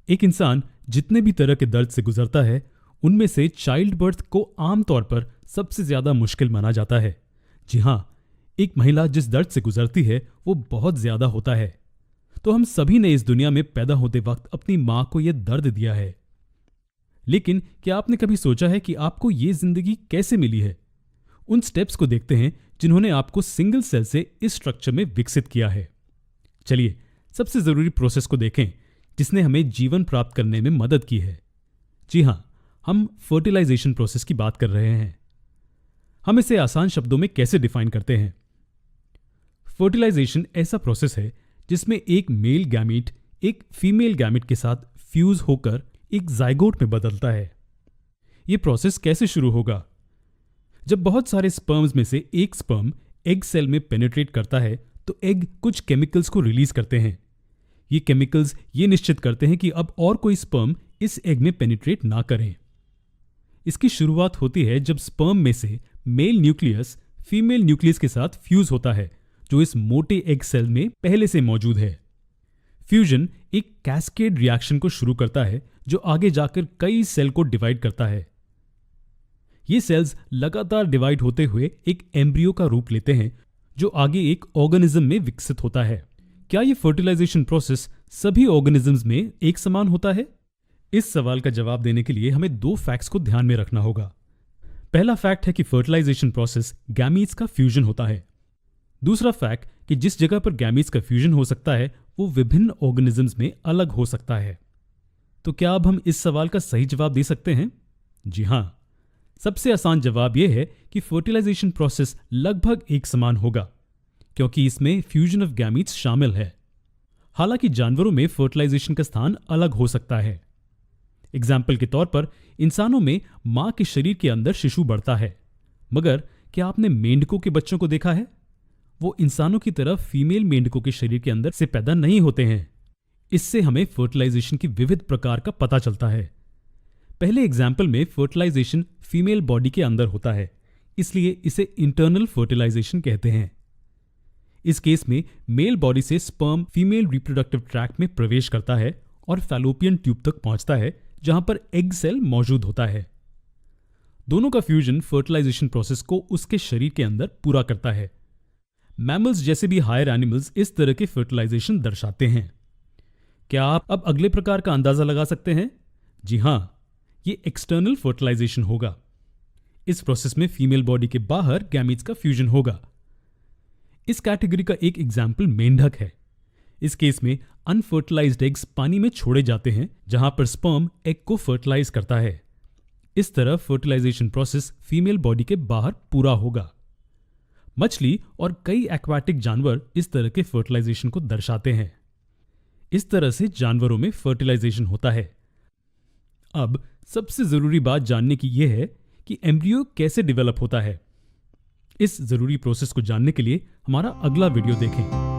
एक इंसान जितने भी तरह के दर्द से गुजरता है, उनमें से चाइल्ड बर्थ को आमतौर पर सबसे ज्यादा मुश्किल माना जाता है। जी हाँ, एक महिला जिस दर्द से गुजरती है वो बहुत ज्यादा होता है। तो हम सभी ने इस दुनिया में पैदा होते वक्त अपनी मां को यह दर्द दिया है। लेकिन क्या आपने कभी सोचा है कि आपको ये जिंदगी कैसे मिली है? उन स्टेप्स को देखते हैं जिन्होंने आपको सिंगल सेल से इस स्ट्रक्चर में विकसित किया है। चलिए सबसे जरूरी प्रोसेस को देखें जिसने हमें जीवन प्राप्त करने में मदद की है। जी हाँ, हम फर्टिलाइजेशन प्रोसेस की बात कर रहे हैं। हम इसे आसान शब्दों में कैसे डिफाइन करते हैं? फर्टिलाइजेशन ऐसा प्रोसेस है जिसमें एक मेल गैमीट एक फीमेल गैमीट के साथ फ्यूज होकर एक जाइगोट में बदलता है। यह प्रोसेस कैसे शुरू होगा? जब बहुत सारे स्पर्म्स में से एक स्पर्म एग सेल में पेनिट्रेट करता है तो एग कुछ केमिकल्स को रिलीज करते हैं। ये केमिकल्स ये निश्चित करते हैं कि अब और कोई स्पर्म इस एग में पेनिट्रेट ना करें। इसकी शुरुआत होती है जब स्पर्म में से मेल न्यूक्लियस फीमेल न्यूक्लियस के साथ फ्यूज होता है, जो इस मोटे एग सेल में पहले से मौजूद है। फ्यूजन एक कैस्केड रिएक्शन को शुरू करता है जो आगे जाकर कई सेल को डिवाइड करता है। ये सेल्स लगातार डिवाइड होते हुए एक एम्ब्रियो का रूप लेते हैं जो आगे एक ऑर्गेनिज्म में विकसित होता है। क्या ये फर्टिलाइजेशन प्रोसेस सभी ऑर्गेनिजम्स में एक समान होता है? इस सवाल का जवाब देने के लिए हमें दो फैक्ट्स को ध्यान में रखना होगा। पहला फैक्ट है कि फर्टिलाइजेशन प्रोसेस गैमीट्स का फ्यूजन होता है। दूसरा फैक्ट कि जिस जगह पर गैमीट्स का फ्यूजन हो सकता है वो विभिन्न ऑर्गेनिजम्स में अलग हो सकता है। तो क्या अब हम इस सवाल का सही जवाब दे सकते हैं? जी हाँ, सबसे आसान जवाब यह है कि फर्टिलाइजेशन प्रोसेस लगभग एक समान होगा क्योंकि इसमें फ्यूजन ऑफ गैमीट्स शामिल है। हालांकि जानवरों में फर्टिलाइजेशन का स्थान अलग हो सकता है। एग्जाम्पल के तौर पर इंसानों में मां के शरीर के अंदर शिशु बढ़ता है, मगर क्या आपने मेंढकों के बच्चों को देखा है? वो इंसानों की तरह फीमेल मेंढकों के शरीर के अंदर से पैदा नहीं होते हैं। इससे हमें फर्टिलाइजेशन की विविध प्रकार का पता चलता है। पहले एग्जाम्पल में फर्टिलाइजेशन फीमेल बॉडी के अंदर होता है, इसलिए इसे इंटरनल फर्टिलाइजेशन कहते हैं। इस केस में मेल बॉडी से स्पर्म फीमेल रिप्रोडक्टिव ट्रैक्ट में प्रवेश करता है और फैलोपियन ट्यूब तक पहुंचता है जहां पर एग सेल मौजूद होता है। दोनों का फ्यूजन फर्टिलाइजेशन प्रोसेस को उसके शरीर के अंदर पूरा करता है। मैमल्स जैसे भी हायर एनिमल्स इस तरह के फर्टिलाइजेशन दर्शाते हैं। क्या आप अब अगले प्रकार का अंदाजा लगा सकते हैं? जी हां, ये एक्सटर्नल फर्टिलाइजेशन होगा। इस प्रोसेस में फीमेल बॉडी के बाहर गैमीट्स का फ्यूजन होगा। इस कैटेगरी का एक एग्जाम्पल मेंढक है। इस केस में अनफर्टिलाइज्ड एग्स पानी में छोड़े जाते हैं जहां पर स्पर्म एग को फर्टिलाइज करता है। इस तरह फर्टिलाइजेशन प्रोसेस फीमेल बॉडी के बाहर पूरा होगा। मछली और कई एक्वाटिक जानवर इस तरह के फर्टिलाइजेशन को दर्शाते हैं। इस तरह से जानवरों में फर्टिलाइजेशन होता है। अब सबसे जरूरी बात जानने की यह है कि एम्ब्रियो कैसे डेवलप होता है। इस जरूरी प्रोसेस को जानने के लिए हमारा अगला वीडियो देखें।